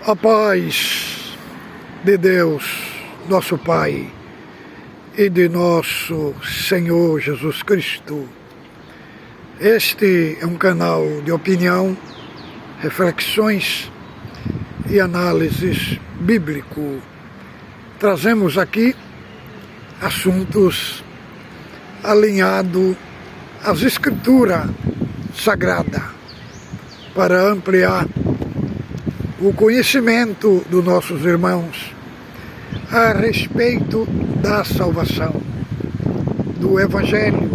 A paz de Deus, nosso Pai, e de nosso Senhor Jesus Cristo. Este é um canal de opinião, reflexões e análises bíblico. Trazemos aqui assuntos alinhados às Escrituras Sagradas para ampliar o conhecimento dos nossos irmãos a respeito da salvação, do Evangelho,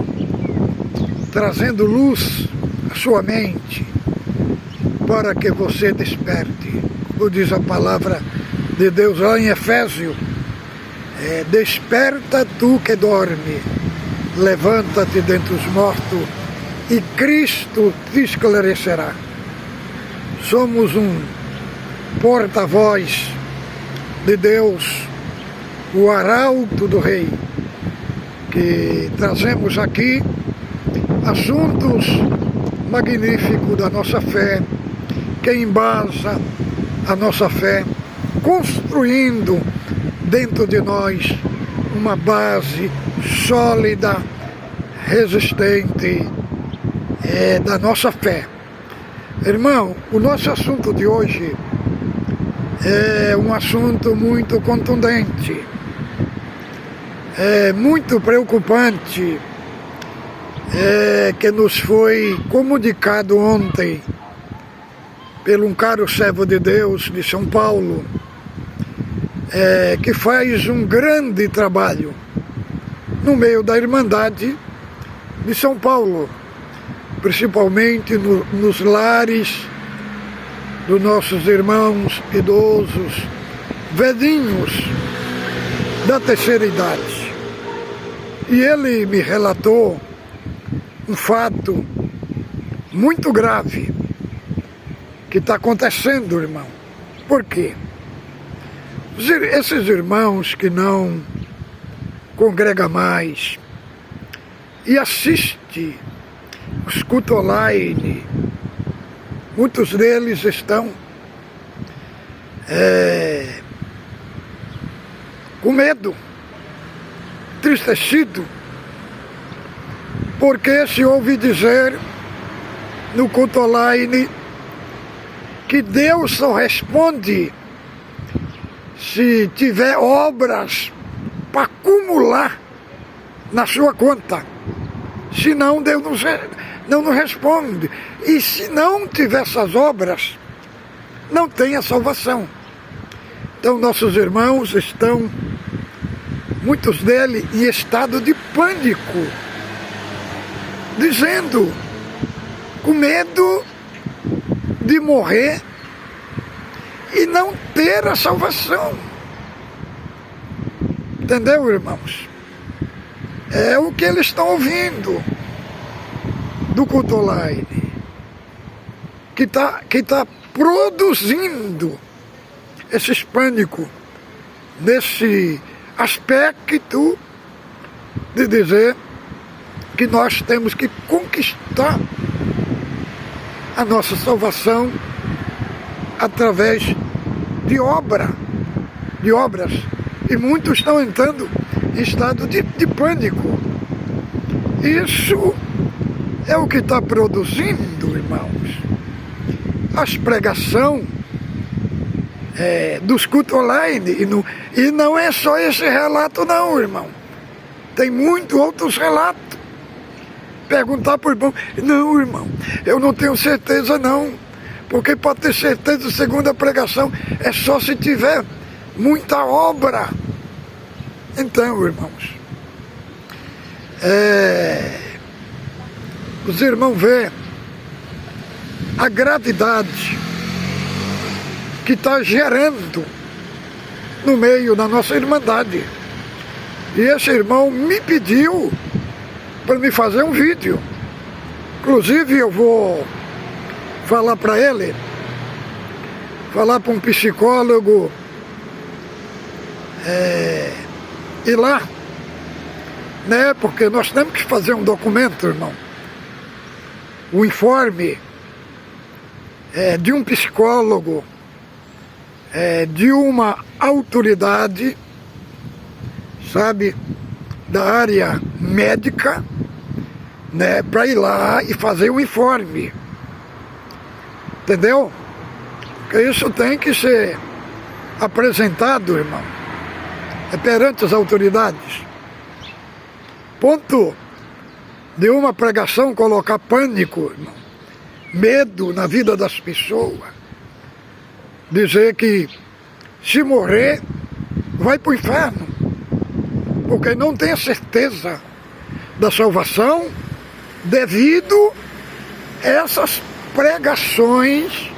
trazendo luz à sua mente para que você desperte. Como diz a palavra de Deus lá em Efésios, desperta tu que dorme, levanta-te dentre os mortos e Cristo te esclarecerá. Somos um porta-voz de Deus, o arauto do Rei, que trazemos aqui assuntos magníficos da nossa fé, que embasa a nossa fé, construindo dentro de nós uma base sólida, resistente da nossa fé. Irmão, o nosso assunto de hoje é um assunto muito contundente, muito preocupante, que nos foi comunicado ontem por um caro servo de Deus de São Paulo, que faz um grande trabalho no meio da Irmandade de São Paulo, principalmente nos lares dos nossos irmãos idosos, velhinhos da terceira idade. E ele me relatou um fato muito grave que está acontecendo, irmão. Por quê? Esses irmãos que não congregam mais e assistem os cultos online, muitos deles estão com medo, entristecido, porque se ouve dizer no culto online que Deus só responde se tiver obras para acumular na sua conta. Senão Deus não nos responde. E se não tiver essas obras, não tem a salvação. Então nossos irmãos estão, muitos deles, em estado de pânico, dizendo, com medo de morrer e não ter a salvação. Entendeu, irmãos? É o que eles estão ouvindo do culto online, que tá produzindo esse pânico nesse aspecto de dizer que nós temos que conquistar a nossa salvação através de obras. E muitos estão entrando em estado de pânico. Isso é o que está produzindo, irmãos, as pregações dos cultos online. E não é só esse relato não, irmão. Tem muitos outros relatos. Perguntar para o irmão, não, irmão, eu não tenho certeza não. Porque para ter certeza, segundo a pregação, é só se tiver muita obra. Então, irmãos, os irmãos veem a gravidade que está gerando no meio da nossa irmandade. E esse irmão me pediu para me fazer um vídeo. Inclusive eu vou falar para ele, falar para um psicólogo ir lá, né? Porque nós temos que fazer um documento, irmão, um informe de um psicólogo de uma autoridade, sabe, da área médica, né, para ir lá e fazer o informe. Entendeu? Porque isso tem que ser apresentado, irmão, perante as autoridades. Ponto de uma pregação colocar pânico, irmão, medo na vida das pessoas. Dizer que se morrer vai para o inferno, porque não tem a certeza da salvação devido a essas pregações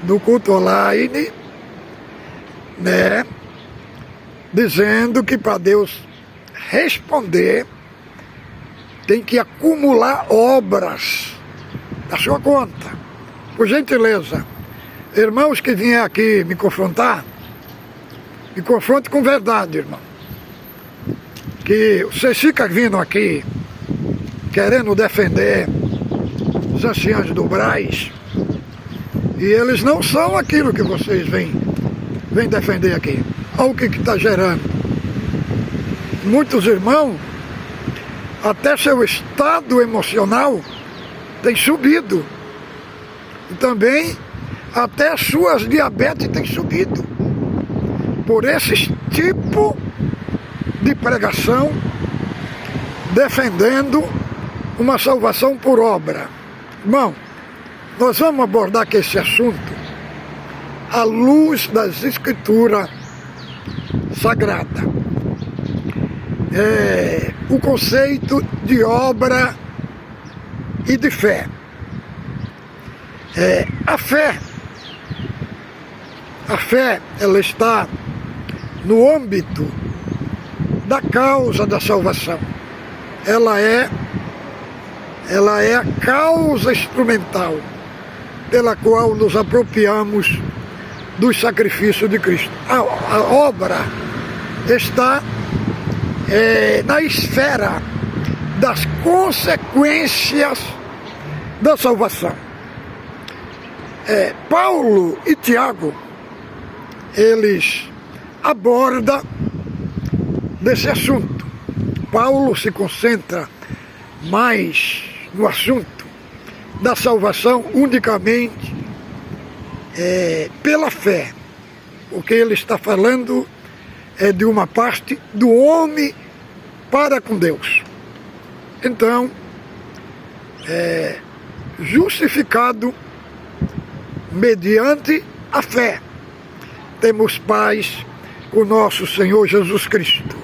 do culto online, né, dizendo que para Deus responder tem que acumular obras da sua conta. Por gentileza, irmãos que vêm aqui me confrontar, me confronte com verdade, irmão. Que vocês ficam vindo aqui querendo defender os anciãos do Brás, e eles não são aquilo que vocês vêm defender aqui. Olha o que está gerando. Muitos irmãos, até seu estado emocional tem subido. E também até suas diabetes têm subido. Por esse tipo de pregação, defendendo uma salvação por obra. Irmão, nós vamos abordar aqui esse assunto à luz das Escrituras Sagradas. O conceito de obra e de fé. A fé, ela está no âmbito da causa da salvação. Ela é a causa instrumental pela qual nos apropriamos do sacrifício de Cristo. A obra está na esfera das consequências da salvação. Paulo e Tiago, eles abordam desse assunto. Paulo se concentra mais no assunto da salvação unicamente pela fé, porque ele está falando de uma parte do homem para com Deus. Então, justificado mediante a fé, temos paz com nosso Senhor Jesus Cristo.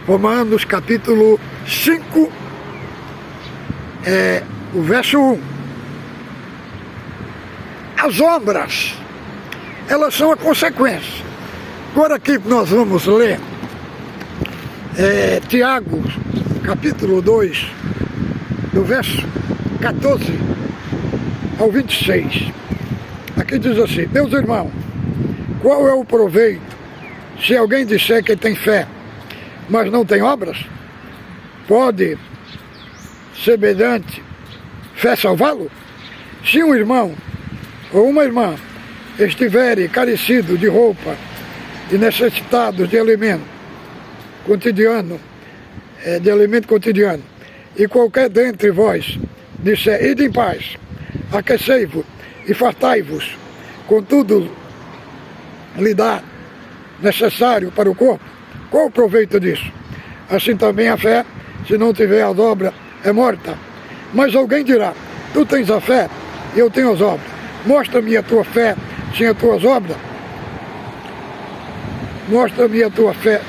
Romanos capítulo 5, o verso 1. As obras, elas são a consequência. Agora aqui nós vamos ler Tiago, capítulo 2, do verso 14 ao 26. Aqui diz assim: meus irmãos, qual é o proveito se alguém disser que tem fé, mas não tem obras? Pode semelhante fé salvá-lo? Se um irmão ou uma irmã estiverem carecidos de roupa e necessitados de alimento cotidiano, e qualquer dentre vós disser: ide em paz, aquecei-vos e fartai-vos, contudo lhe dá necessário para o corpo, qual o proveito disso? Assim também a fé, se não tiver as obras, é morta. Mas alguém dirá: tu tens a fé e eu tenho as obras. Mostra-me a tua fé sem as tuas obras. Mostra-me a tua fé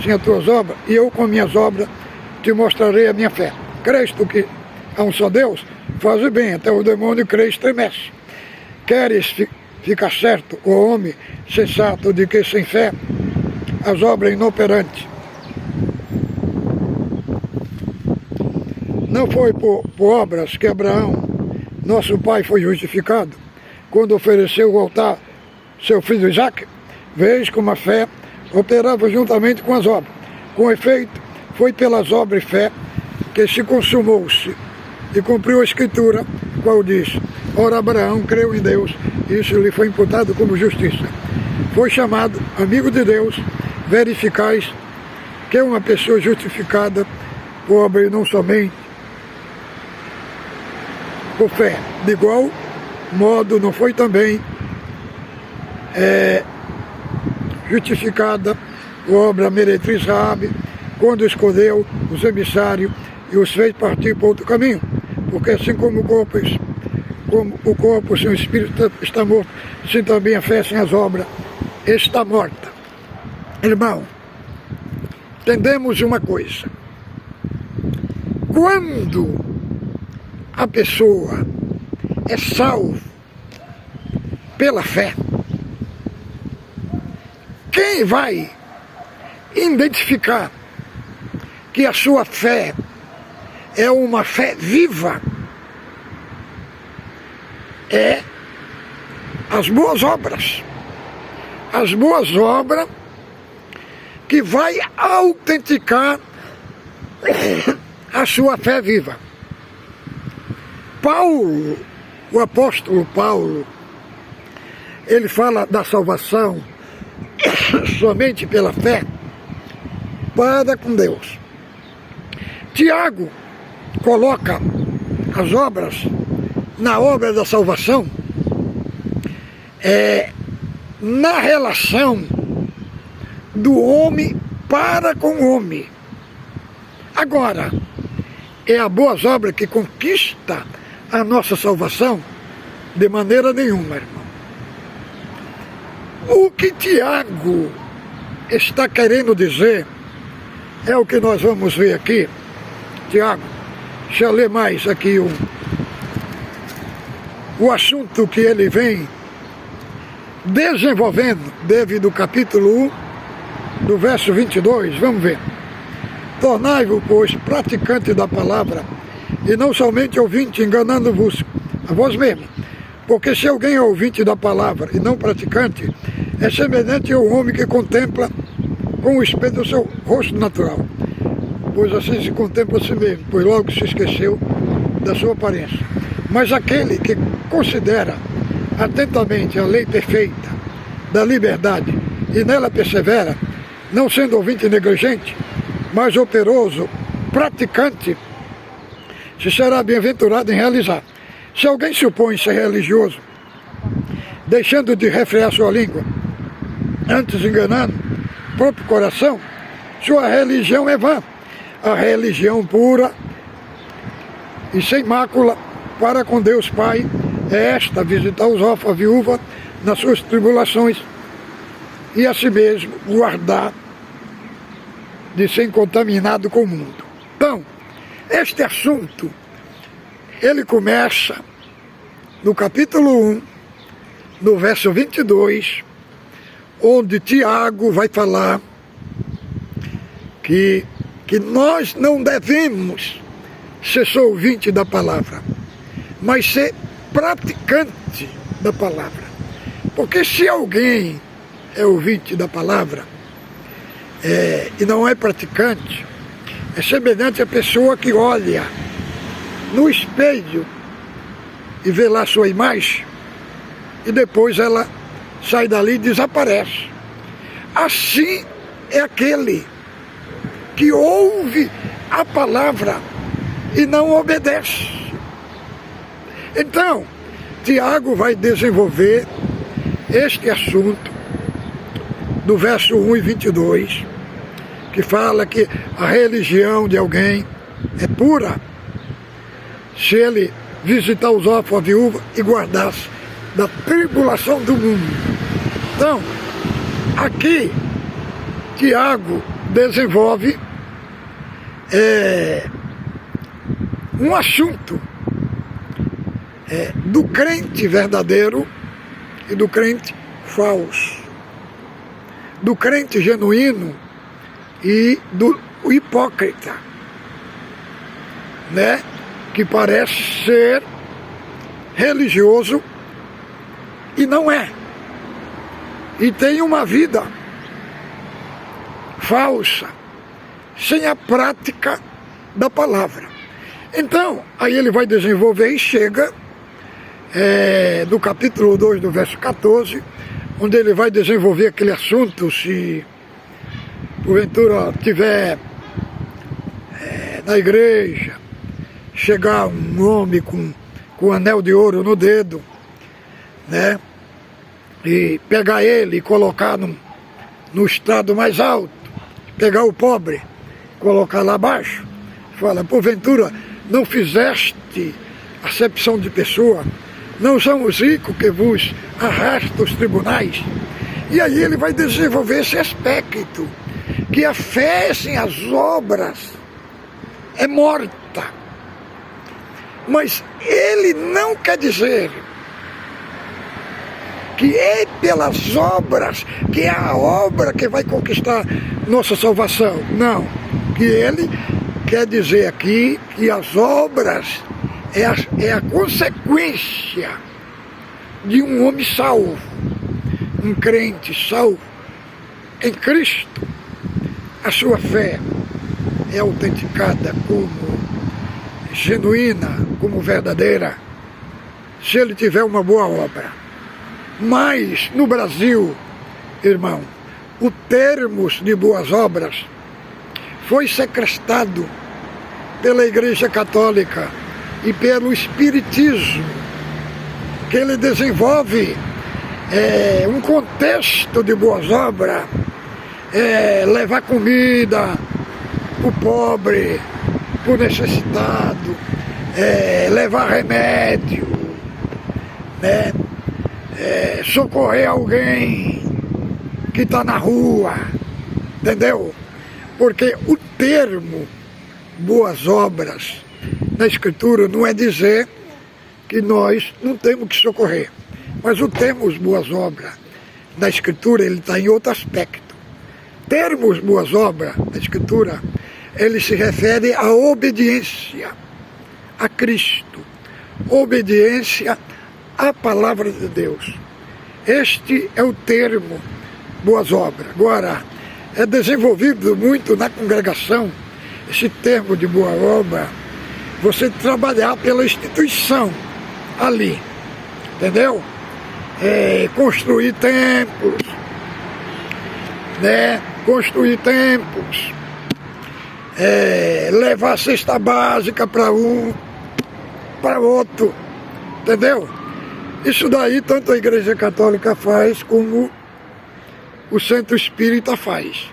sem as tuas obras, e eu com minhas obras te mostrarei a minha fé. Crês tu que há um só Deus? Faze bem, até o demônio crê e estremece. Queres ficar certo, o homem sensato, de que sem fé as obras inoperantes. Não foi por obras que Abraão, nosso pai, foi justificado quando ofereceu ao altar seu filho Isaque? Vês como a fé operava juntamente com as obras. Com efeito, foi pelas obras e fé que se consumou-se e cumpriu a Escritura, qual diz: Ora, Abraão creu em Deus, isso lhe foi imputado como justiça. Foi chamado amigo de Deus. Verificais que uma pessoa justificada pobre não somente por fé. De igual modo não foi também justificada por obra a meretriz Raabe, quando escolheu os emissários e os fez partir para outro caminho. Porque assim como o corpo sem o espírito está morto, assim também a fé sem as obras está morta. Irmão, entendemos uma coisa. Quando a pessoa é salva pela fé, quem vai identificar que a sua fé é uma fé viva é as boas obras. As boas obras que vai autenticar a sua fé viva. Paulo, o apóstolo Paulo, ele fala da salvação somente pela fé para com Deus. Tiago coloca as obras na obra da salvação na relação do homem para com o homem. Agora, é a boas obras que conquista a nossa salvação? De maneira nenhuma, irmão. O que Tiago está querendo dizer é o que nós vamos ver aqui. Tiago, deixa eu ler mais aqui o assunto que ele vem desenvolvendo, desde o capítulo 1, do verso 22, vamos ver. Tornai-vos, pois, praticantes da palavra, e não somente ouvinte, enganando-vos a vós mesmos. Porque se alguém é ouvinte da palavra e não praticante, é semelhante ao homem que contempla com o espelho do seu rosto natural. Pois assim se contempla a si mesmo, pois logo se esqueceu da sua aparência. Mas aquele que considera atentamente a lei perfeita da liberdade e nela persevera, não sendo ouvinte negligente, mas operoso, praticante, se será bem-aventurado em realizar. Se alguém se opõe a ser religioso, deixando de refrear sua língua, antes enganando o próprio coração, sua religião é vã. A religião pura e sem mácula para com Deus Pai é esta: visitar os órfãos, a viúva nas suas tribulações, e a si mesmo guardar de ser contaminado com o mundo. Então, este assunto, ele começa no capítulo 1, no verso 22, onde Tiago vai falar que nós não devemos ser só ouvinte da palavra, mas ser praticante da palavra. Porque se alguém é ouvinte da palavra e não é praticante, é semelhante à pessoa que olha no espelho e vê lá sua imagem e depois ela sai dali e desaparece. Assim é aquele que ouve a palavra e não obedece. Então, Tiago vai desenvolver este assunto do verso 1 e 22, que fala que a religião de alguém é pura se ele visitar os órfãos, a viúva e guardar-se da tribulação do mundo. Então, aqui Tiago desenvolve um assunto do crente verdadeiro e do crente falso, do crente genuíno e do hipócrita, né? Que parece ser religioso e não é, e tem uma vida falsa, sem a prática da palavra. Então, aí ele vai desenvolver e chega no capítulo 2, do verso 14, onde ele vai desenvolver aquele assunto, se porventura tiver na igreja, chegar um homem com um anel de ouro no dedo, né? E pegar ele e colocar no estrado mais alto, pegar o pobre, colocar lá abaixo, fala, porventura não fizeste acepção de pessoa, não são os ricos que vos arrastam os tribunais. E aí ele vai desenvolver esse aspecto, que a fé sem as obras é morta. Mas ele não quer dizer que é pelas obras, que é a obra que vai conquistar nossa salvação. Não, que ele quer dizer aqui que as obras é a consequência de um homem salvo, um crente salvo em Cristo. A sua fé é autenticada como genuína, como verdadeira, se ele tiver uma boa obra. Mas no Brasil, irmão, o termos de boas obras foi sequestrado pela Igreja Católica e pelo Espiritismo, que ele desenvolve um contexto de boas obras, levar comida para o pobre, para o necessitado, levar remédio, né? Socorrer alguém que está na rua, entendeu? Porque o termo boas obras na Escritura não é dizer que nós não temos que socorrer, mas o termo boas obras na Escritura, ele está em outro aspecto. Termos boas obras na Escritura, ele se refere à obediência a Cristo, obediência à palavra de Deus. Este é o termo boas obras. Agora, é desenvolvido muito na congregação esse termo de boa obra, você trabalhar pela instituição ali, entendeu? Construir templos, né? Construir templos, levar cesta básica para um, para outro, entendeu? Isso daí tanto a Igreja Católica faz como o Centro Espírita faz.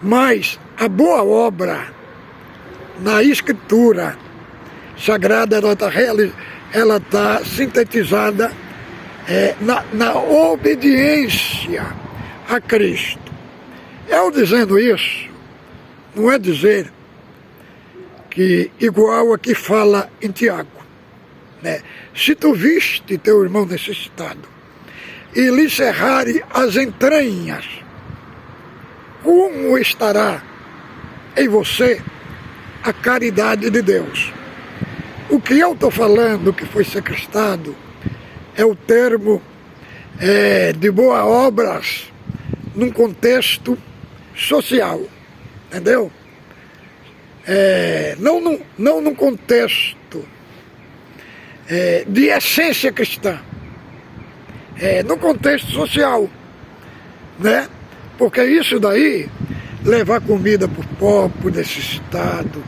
Mas a boa obra na Escritura Sagrada, ela está sintetizada na obediência a Cristo. Eu dizendo isso, não é dizer que igual a que fala em Tiago, né? Se tu viste teu irmão necessitado e lhe cerrare as entranhas, como estará em você a caridade de Deus? O que eu estou falando que foi sequestrado é o termo de boas obras num contexto social, entendeu? Não num contexto de essência cristã, no contexto social, né? Porque isso daí, levar comida para o pobre, para o necessitado,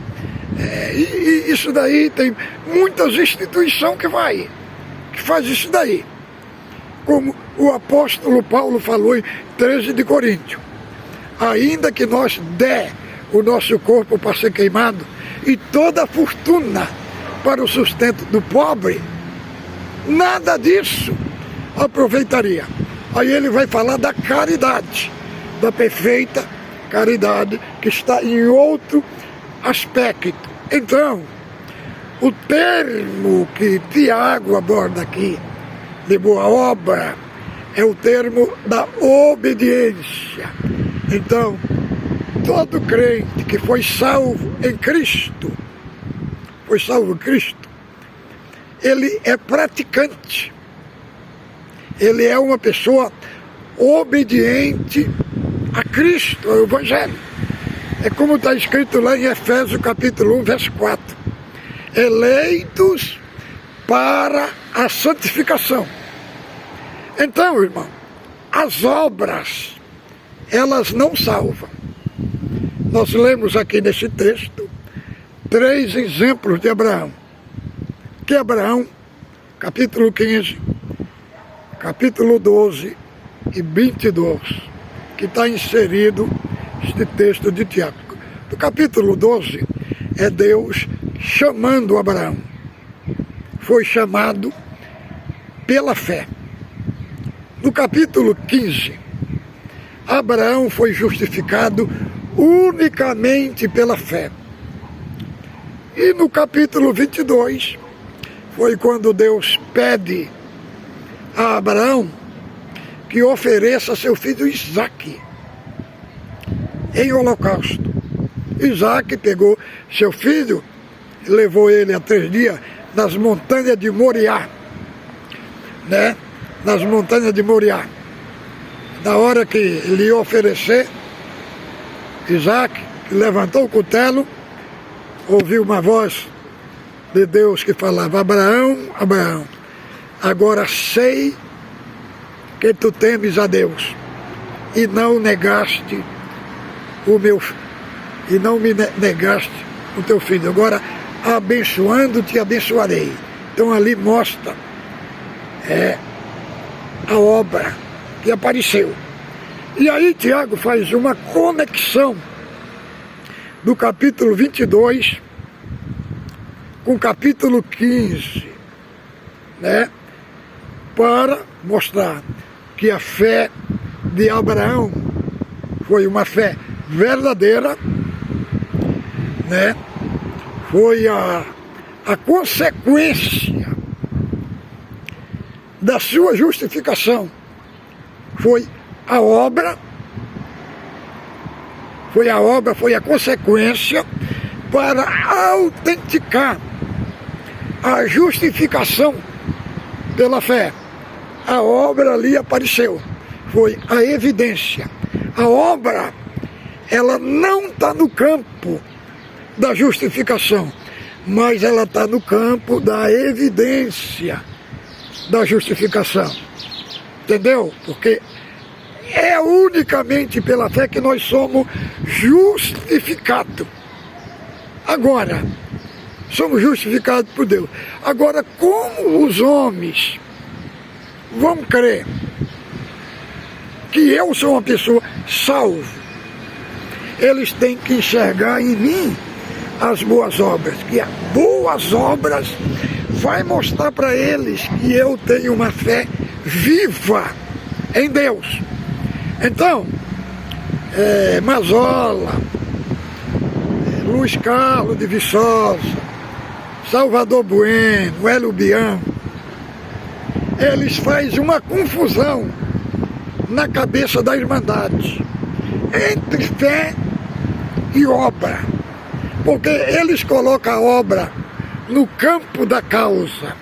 e isso daí tem muitas instituições que faz isso daí. Como o apóstolo Paulo falou em 13 de Coríntios, ainda que nós der o nosso corpo para ser queimado e toda a fortuna para o sustento do pobre, nada disso aproveitaria. Aí ele vai falar da caridade, da perfeita caridade, que está em outro aspecto. Então, o termo que Tiago aborda aqui, de boa obra, é o termo da obediência. Então, todo crente que foi salvo em Cristo, ele é praticante, ele é uma pessoa obediente a Cristo, ao Evangelho. É como está escrito lá em Efésios capítulo 1, verso 4. Eleitos para a santificação. Então, irmão, as obras, elas não salvam. Nós lemos aqui nesse texto 3 exemplos de Abraão. Que Abraão, capítulo 15, capítulo 12 e 22, que está inserido este texto de Tiago. No capítulo 12 é Deus chamando Abraão. Foi chamado pela fé. No capítulo 15, Abraão foi justificado unicamente pela fé. E no capítulo 22, foi quando Deus pede a Abraão que ofereça seu filho Isaque em holocausto. Isaque pegou seu filho, levou ele há 3 dias nas montanhas de Moriá, né? Nas montanhas de Moriá. Na hora que ele ia oferecer, Isaque levantou o cutelo, ouviu uma voz de Deus que falava: Abraão, Abraão, agora sei que tu temes a Deus e não negaste o meu e não me negaste o teu filho. Agora, abençoando-te, abençoarei. Então ali mostra a obra que apareceu. E aí Tiago faz uma conexão do capítulo 22 com o capítulo 15, né? Para mostrar que a fé de Abraão foi uma fé verdadeira, né? Foi a consequência da sua justificação. Foi a obra, foi a consequência para autenticar a justificação pela fé. A obra ali apareceu, foi a evidência. A obra, ela não está no campo da justificação, mas ela está no campo da evidência da justificação. Entendeu? Porque é unicamente pela fé que nós somos justificados. Agora, somos justificados por Deus. Agora, como os homens vão crer que eu sou uma pessoa salva? Eles têm que enxergar em mim as boas obras, que as boas obras vai mostrar para eles que eu tenho uma fé viva em Deus. Então, Mazola, Luiz Carlos de Viçosa, Salvador Bueno, Hélio Bianco, eles fazem uma confusão na cabeça da Irmandade entre fé e obra, porque eles colocam a obra no campo da causa,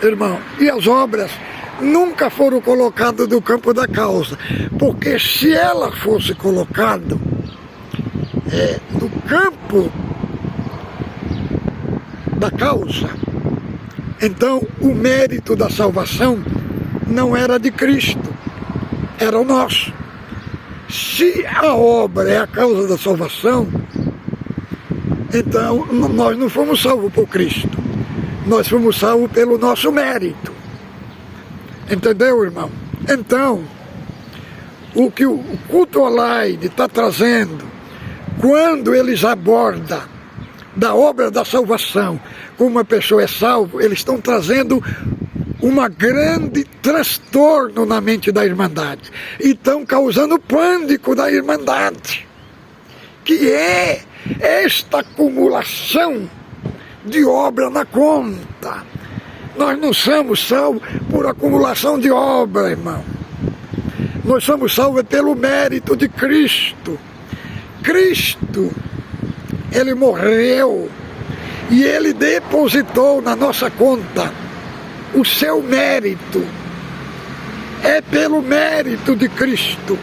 irmão, e as obras nunca foram colocadas no campo da causa, porque se ela fosse colocada no campo da causa, então o mérito da salvação não era de Cristo, era o nosso. Se a obra é a causa da salvação, então nós não fomos salvos por Cristo, nós fomos salvos pelo nosso mérito. Entendeu, irmão? Então, o que o culto online está trazendo, quando eles abordam da obra da salvação, como uma pessoa é salva, eles estão trazendo uma grande transtorno na mente da Irmandade. E estão causando pânico da Irmandade, que é esta acumulação de obra na conta. Nós não somos salvos por acumulação de obra, irmão. Nós somos salvos pelo mérito de Cristo. Cristo, Ele morreu e Ele depositou na nossa conta o seu mérito. É pelo mérito de Cristo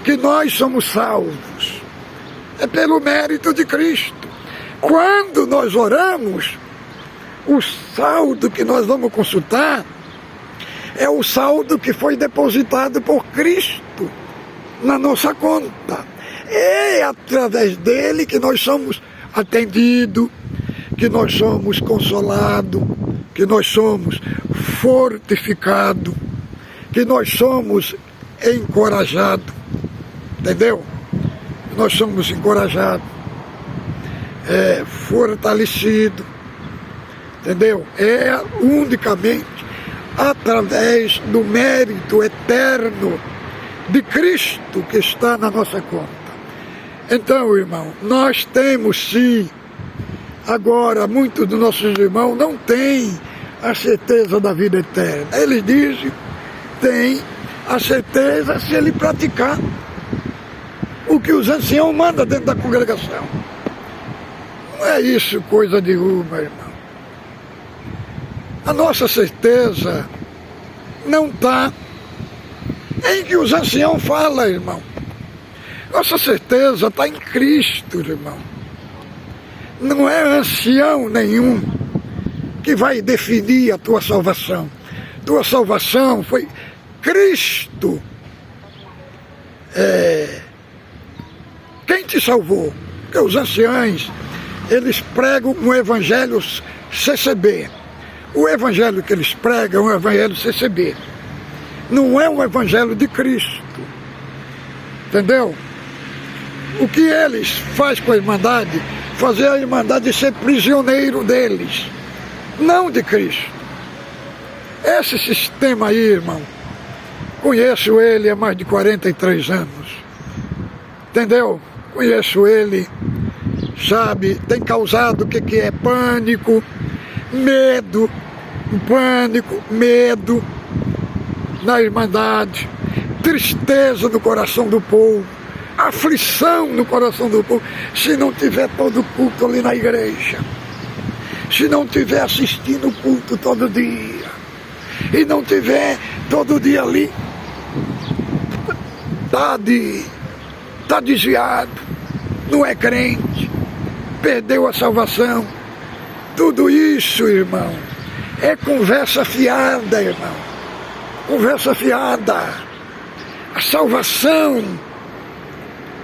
que nós somos salvos. É pelo mérito de Cristo. Quando nós oramos, o saldo que nós vamos consultar é o saldo que foi depositado por Cristo na nossa conta. É através dele que nós somos atendidos, que nós somos consolados, que nós somos fortificados, que nós somos encorajados, entendeu? Nós somos encorajados, fortalecidos, entendeu? É unicamente através do mérito eterno de Cristo que está na nossa conta. Então, irmão, nós temos sim, agora muitos dos nossos irmãos não têm a certeza da vida eterna. Eles dizem, tem a certeza se ele praticar o que os anciãos mandam dentro da congregação. Não é isso coisa de uma, irmão. A nossa certeza não está em que os anciãos falam, irmão. Nossa certeza está em Cristo, irmão. Não é ancião nenhum que vai definir a tua salvação. Tua salvação foi Cristo. Quem te salvou? Porque os anciãos, eles pregam um evangelho CCB. O evangelho que eles pregam é um evangelho CCB. Não é um evangelho de Cristo. Entendeu? O que eles fazem com a Irmandade? Fazer a Irmandade ser prisioneiro deles, não de Cristo. Esse sistema aí, irmão, conheço ele há mais de 43 anos. Entendeu? Conheço ele, sabe, tem causado o que é pânico, medo na Irmandade, tristeza no coração do povo, aflição no coração do povo, se não tiver todo culto ali na igreja, se não tiver assistindo o culto todo dia, e não tiver todo dia ali, tá desviado, não é crente, perdeu a salvação. Tudo isso, irmão, é conversa fiada, irmão. Conversa fiada. A salvação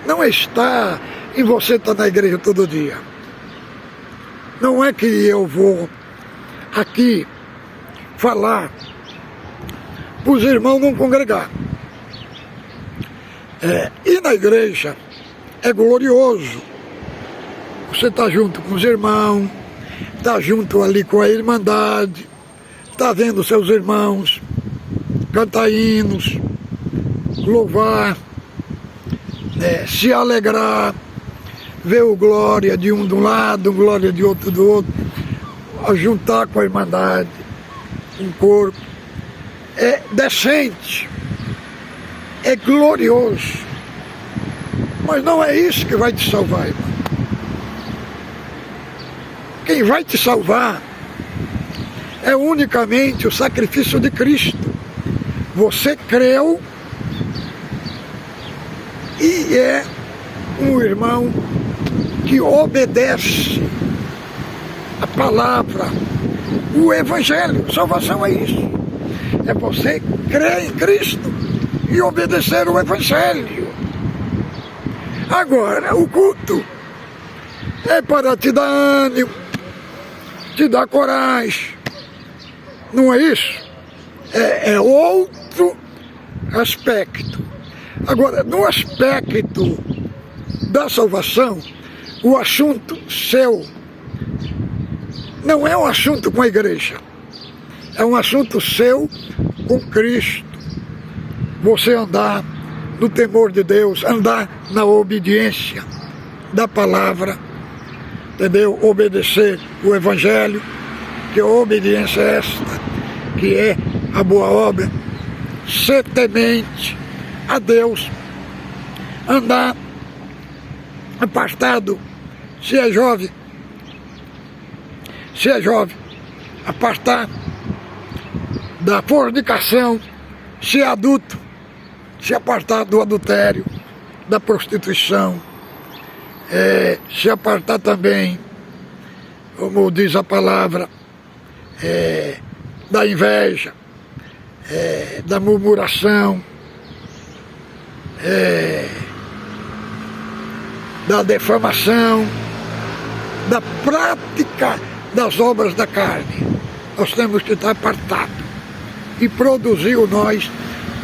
não está em você estar na igreja todo dia. Não é que eu vou aqui falar para os irmãos não congregar. Ir na igreja é glorioso. Você está junto com os irmãos, está junto ali com a Irmandade, está vendo seus irmãos cantar hinos, louvar, se alegrar, ver o glória de um lado, glória de outro do outro, juntar com a Irmandade, um corpo. É decente, é glorioso, mas não é isso que vai te salvar, irmão. Quem vai te salvar é unicamente o sacrifício de Cristo. Você creu e é um irmão que obedece a palavra, o Evangelho. Salvação é isso. É você crer em Cristo e obedecer o Evangelho. Agora, o culto é para te dar ânimo, te dar coragem. Não é isso? É outro aspecto. Agora, no aspecto da salvação, o assunto seu não é um assunto com a igreja. É um assunto seu com Cristo. Você andar no temor de Deus, andar na obediência da palavra, entendeu? Obedecer o Evangelho, que a obediência é esta, que é a boa obra, ser temente a Deus, andar afastado, se é jovem, afastar da fornicação, se é adulto, se apartar do adultério, da prostituição, se apartar também, como diz a palavra, da inveja, da murmuração, da defamação, da prática das obras da carne. Nós temos que estar apartados e produzir em nós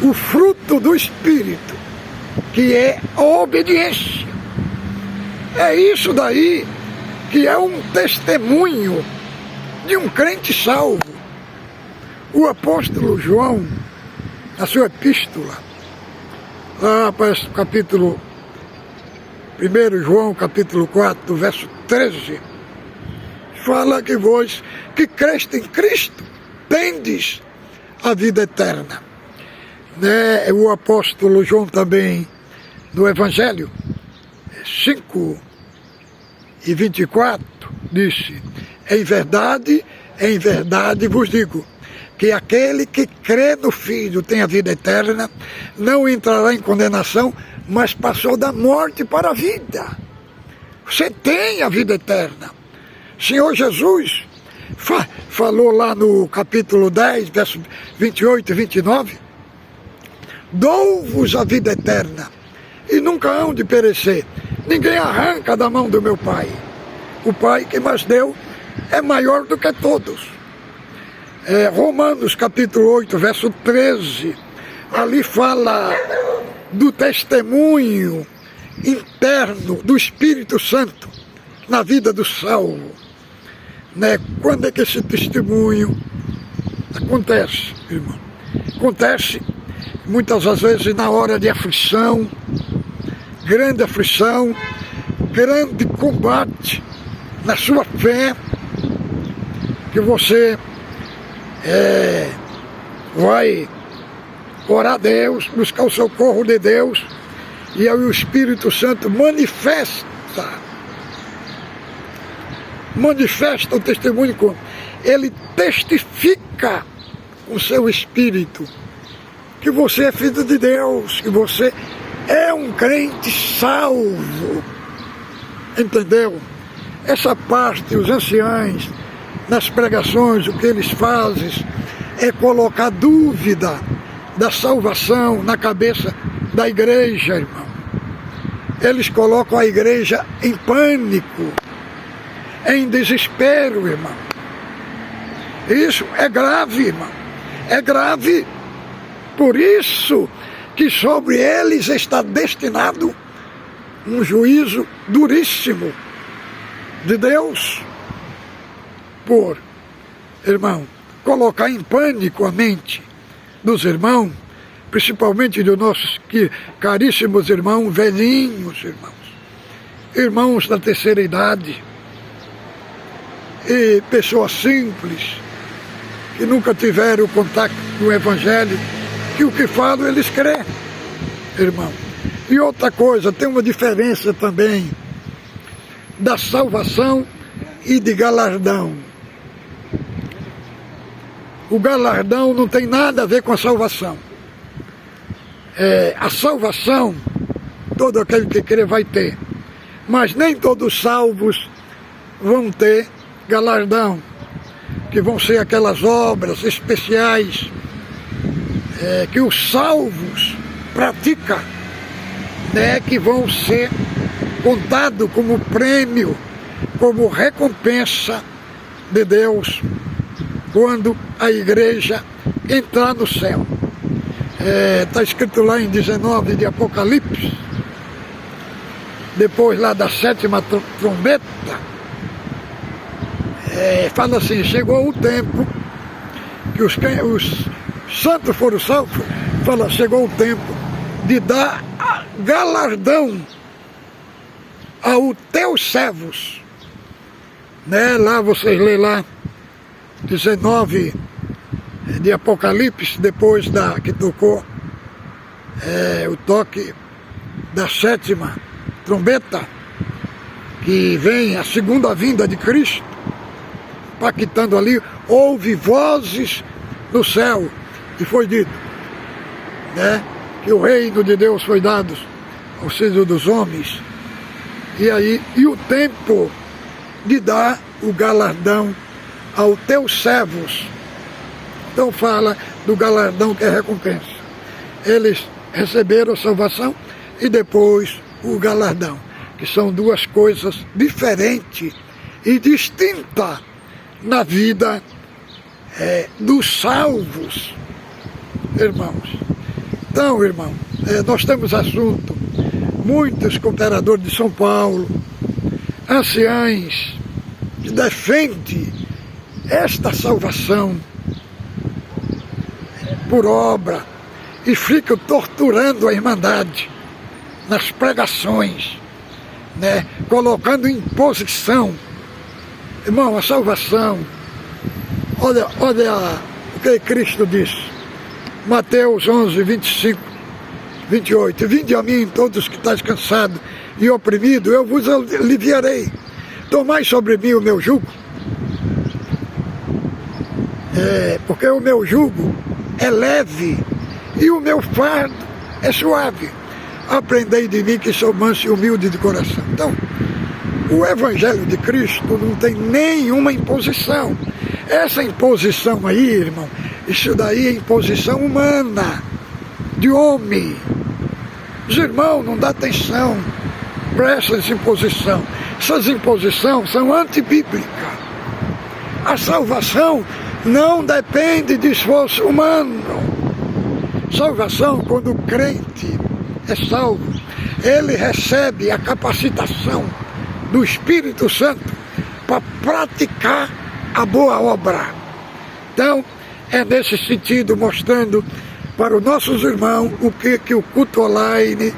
o fruto do Espírito, que é a obediência. É isso daí que é um testemunho de um crente salvo. O apóstolo João, na sua epístola, lá para o capítulo 1 João, capítulo 4, verso 13, fala que vós que creste em Cristo tendes a vida eterna. O apóstolo João também, no Evangelho 5:24, disse: em verdade vos digo, que aquele que crê no Filho tem a vida eterna, não entrará em condenação, mas passou da morte para a vida. Você tem a vida eterna. Senhor Jesus falou lá no capítulo 10, versos 28 e 29, dou-vos a vida eterna, e nunca hão de perecer. Ninguém arranca da mão do meu Pai. O Pai que mais deu é maior do que todos. Romanos capítulo 8, verso 13, ali fala do testemunho interno do Espírito Santo na vida do salvo. Quando é que esse testemunho acontece, irmão? Acontece muitas das vezes na hora de aflição, grande combate na sua fé, que você vai orar a Deus, buscar o socorro de Deus, e aí o Espírito Santo manifesta o testemunho, ele testifica com o seu Espírito que você é filho de Deus, que você é um crente salvo. Entendeu? Essa parte, os anciãos, nas pregações, o que eles fazem é colocar dúvida da salvação na cabeça da igreja, irmão. Eles colocam a igreja em pânico, em desespero, irmão. Isso é grave, irmão. É grave. Por isso que sobre eles está destinado um juízo duríssimo de Deus, por, irmão, colocar em pânico a mente dos irmãos, principalmente dos nossos caríssimos irmãos, velhinhos irmãos da terceira idade, e pessoas simples, que nunca tiveram contato com o Evangelho, que o que falam eles creem, irmão. E outra coisa, tem uma diferença também da salvação e de galardão. O galardão não tem nada a ver com a salvação. A salvação, todo aquele que crê vai ter, mas nem todos os salvos vão ter galardão, que vão ser aquelas obras especiais que os salvos praticam, que vão ser contados como prêmio, como recompensa de Deus, quando a igreja entrar no céu. Está escrito lá em 19 de Apocalipse, depois lá da 7ª trombeta, fala assim: chegou o tempo que os santos foram salvos, fala, chegou o tempo de dar galardão aos teus servos. Lá vocês lêem lá 19 de Apocalipse, depois que tocou o toque da 7ª trombeta, que vem a segunda vinda de Cristo, pactando ali, houve vozes no céu, e foi dito que o reino de Deus foi dado aos filhos dos homens, e o tempo de dar o galardão aos teus servos. Então fala do galardão que é recompensa. Eles receberam a salvação e depois o galardão, que são duas coisas diferentes e distintas na vida dos salvos, irmãos. Então, irmão, nós temos assunto, muitos cooperadores de São Paulo, anciães, que defendem esta salvação por obra e ficam torturando a Irmandade nas pregações, né? Colocando em posição. Irmão, a salvação, olha o que Cristo disse, Mateus 11, 25, 28, vinde a mim todos que estáis cansados e oprimidos, eu vos aliviarei, tomai sobre mim o meu jugo, porque o meu jugo é leve e o meu fardo é suave, aprendei de mim que sou manso e humilde de coração. Então, o Evangelho de Cristo não tem nenhuma imposição. Essa imposição aí, irmão, isso daí é imposição humana, de homem. Os irmãos não dão atenção para essas imposições. Essas imposições são antibíblicas. A salvação não depende de esforço humano. Salvação, quando o crente é salvo, ele recebe a capacitação do Espírito Santo para praticar a boa obra. Então, é nesse sentido, mostrando para os nossos irmãos o que o culto online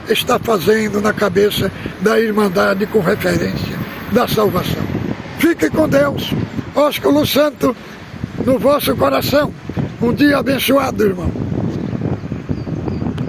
está fazendo na cabeça da Irmandade com referência da salvação. Fique com Deus, ósculo santo no vosso coração. Um dia abençoado, irmão.